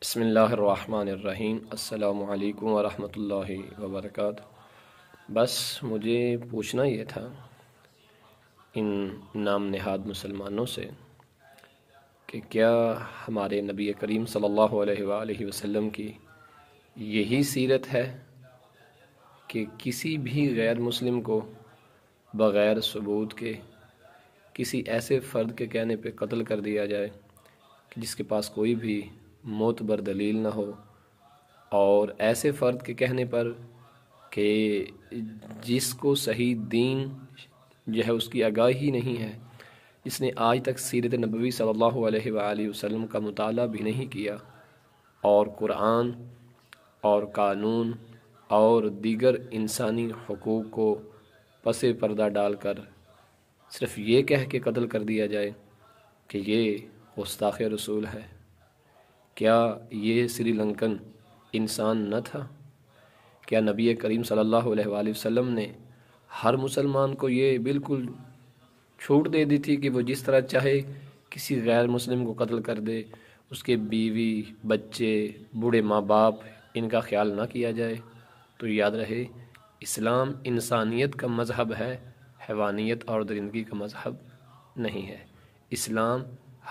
بسم اللہ الرحمن الرحیم۔ السلام علیکم ورحمۃ اللہ وبرکاتہ۔ بس مجھے پوچھنا یہ تھا ان نام نہاد مسلمانوں سے کہ کیا ہمارے نبی کریم صلی اللہ علیہ وآلہ وسلم کی یہی سیرت ہے کہ کسی بھی غیر مسلم کو بغیر ثبوت کے کسی ایسے فرد کے کہنے پہ قتل کر دیا جائے کہ جس کے پاس کوئی بھی معتبر دلیل نہ ہو، اور ایسے فرد کے کہنے پر کہ جس کو صحیح دین جو ہے اس کی آگاہی نہیں ہے، جس نے آج تک سیرت نبوی صلی اللہ علیہ وآلہ وسلم کا مطالعہ بھی نہیں کیا، اور قرآن اور قانون اور دیگر انسانی حقوق کو پس پردہ ڈال کر صرف یہ کہہ کے قتل کر دیا جائے کہ یہ گستاخ رسول ہے۔ کیا یہ سری لنکن انسان نہ تھا؟ کیا نبی کریم صلی اللہ علیہ وآلہ وسلم نے ہر مسلمان کو یہ بالکل چھوٹ دے دی تھی کہ وہ جس طرح چاہے کسی غیر مسلم کو قتل کر دے، اس کے بیوی بچے بوڑھے ماں باپ ان کا خیال نہ کیا جائے؟ تو یاد رہے، اسلام انسانیت کا مذہب ہے، حیوانیت اور درندگی کا مذہب نہیں ہے۔ اسلام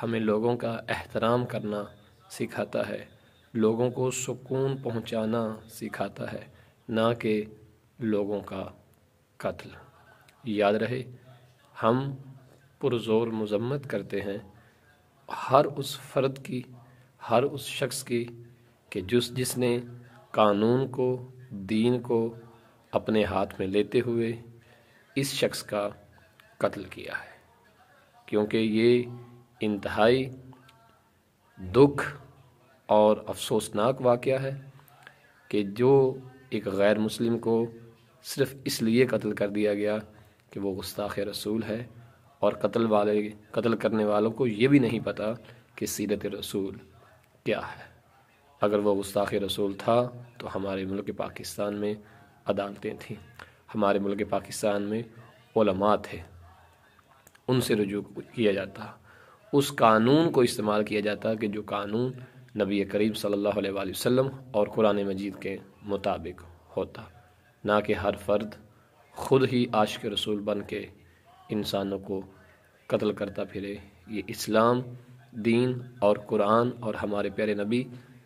ہمیں لوگوں کا احترام کرنا سکھاتا ہے، لوگوں کو سکون پہنچانا سکھاتا ہے، نہ کہ لوگوں کا قتل۔ یاد رہے، ہم پرزور مذمت کرتے ہیں ہر اس فرد کی، ہر اس شخص کی کہ جس نے قانون کو، دین کو اپنے ہاتھ میں لیتے ہوئے اس شخص کا قتل کیا ہے، کیونکہ یہ انتہائی دکھ اور افسوسناک واقعہ ہے کہ جو ایک غیر مسلم کو صرف اس لیے قتل کر دیا گیا کہ وہ گستاخ رسول ہے، اور قتل کرنے والوں کو یہ بھی نہیں پتہ کہ سیرت رسول کیا ہے۔ اگر وہ گستاخ رسول تھا تو ہمارے ملک پاکستان میں عدالتیں تھیں، ہمارے ملک پاکستان میں علماء تھے، ان سے رجوع کیا جاتا، اس قانون کو استعمال کیا جاتا کہ جو قانون نبی کریم صلی اللہ علیہ وآلہ وسلم اور قرآن مجید کے مطابق ہوتا، نہ کہ ہر فرد خود ہی عاشق رسول بن کے انسانوں کو قتل کرتا پھرے۔ یہ اسلام دین اور قرآن اور ہمارے پیارے نبی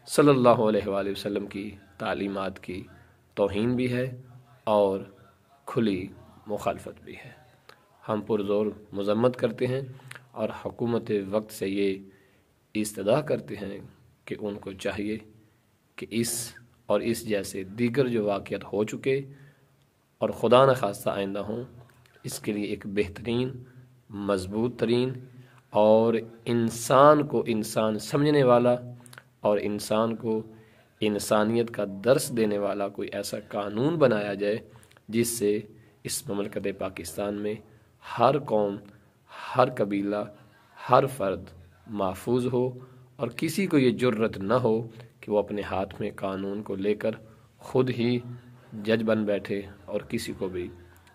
صلی اللہ علیہ وآلہ وسلم کی تعلیمات کی توہین بھی ہے اور کھلی مخالفت بھی ہے۔ ہم پرزور مذمت کرتے ہیں اور حکومت وقت سے یہ استدعا کرتے ہیں کہ ان کو چاہیے کہ اس جیسے دیگر جو واقعات ہو چکے اور خدا نخواستہ آئندہ ہوں، اس کے لیے ایک بہترین، مضبوط ترین اور انسان کو انسان سمجھنے والا اور انسان کو انسانیت کا درس دینے والا کوئی ایسا قانون بنایا جائے جس سے اس مملکت پاکستان میں ہر قوم، ہر قبیلہ، ہر فرد محفوظ ہو، اور کسی کو یہ جرت نہ ہو کہ وہ اپنے ہاتھ میں قانون کو لے کر خود ہی جج بن بیٹھے اور کسی کو بھی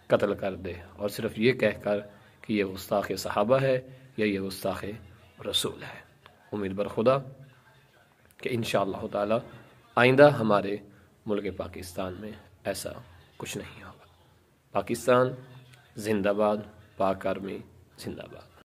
قتل کر دے، اور صرف یہ کہہ کر کہ یہ گستاخ صحابہ ہے یا یہ گستاخ رسول ہے۔ امید بر خدا کہ انشاءاللہ تعالی آئندہ ہمارے ملک پاکستان میں ایسا کچھ نہیں ہوگا۔ پاکستان زندہ باد، پاک آرمی زندہ باد۔